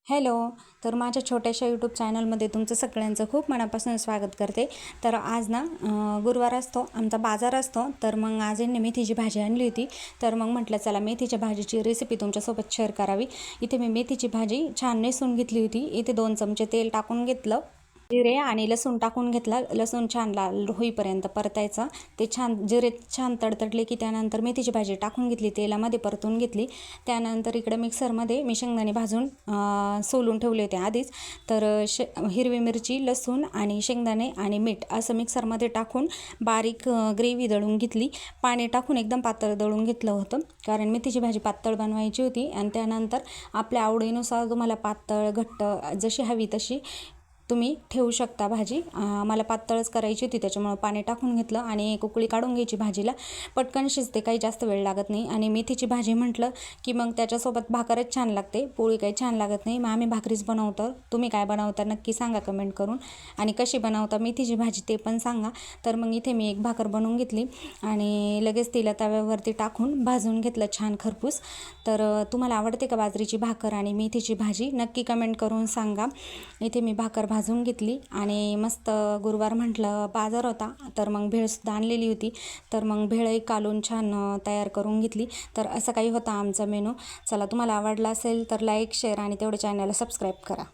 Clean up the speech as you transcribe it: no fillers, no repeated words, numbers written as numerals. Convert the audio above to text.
Hello. तर माझ्या छोट्याशा यूट्यूब चॅनलमध्ये तुमचं सगळ्यांचं खूप मनापासून स्वागत करते. तर आज ना गुरुवार असतो, आमचा बाजार असतो. तर मग आज यांनी मेथीची भाजी आणली होती. तर मग म्हटलं चला मेथीच्या भाजीची रेसिपी तुमच्यासोबत शेअर करावी. इथे मी मेथीची भाजी छान नेसून घेतली होती. इथे 2 चमचे तेल टाकून घेतलं, जिरे आणि लसूण टाकून घेतला. लसूण छान लाल होईपर्यंत परतायचं. ते छान जिरे छान तडतडले की त्यानंतर मेथीची भाजी टाकून घेतली, तेलामध्ये परतून घेतली. त्यानंतर इकडे मिक्सरमध्ये मी शेंगदाणे भाजून सोलून ठेवले होते आधीच. तर हिरवी मिरची, लसूण आणि शेंगदाणे आणि मीठ असं मिक्सरमध्ये टाकून बारीक ग्रेव्ही दळून घेतली. पाणी टाकून एकदम पातळ दळून घेतलं होतं, कारण मेथीची भाजी पातळ बनवायची होती. आणि त्यानंतर आपल्या आवडीनुसार तुम्हाला पातळ घट्ट जशी हवी तशी तुम्ही ठेवू शकता भाजी. मला पातळच करायची होती, त्याच्यामुळे पाणी टाकून घेतलं आणि एक उकळी काढून घ्यायची. भाजीला पटकन शिजते, काही जास्त वेळ लागत नाही. आणि मेथीची भाजी म्हटलं की मग त्याच्यासोबत भाकरच छान लागते, पोळी काही छान लागत नाही. मग आम्ही भाकरीच बनवतो. तुम्ही काय बनवता नक्की सांगा कमेंट करून, आणि कशी बनवता मेथीची भाजी ते पण सांगा. तर मग इथे मी एक भाकर बनवून घेतली आणि लगेच तिला तव्यावरती टाकून भाजून घेतलं छान खरपूस. तर तुम्हाला आवडते का बाजरीची भाकर आणि मेथीची भाजी नक्की कमेंट करून सांगा. इथे मी भाकर भाजून घेतली आणि मस्त गुरुवार म्हटलं बाजार होता, तर मग भेळसुद्धा आणलेली होती. तर मग भेळही कालून छान तयार करून घेतली. तर असं काही होता आमचा मेनू. चला, तुम्हाला आवडला असेल तर लाईक, शेअर आणि तेवढं चॅनलला सबस्क्राईब करा.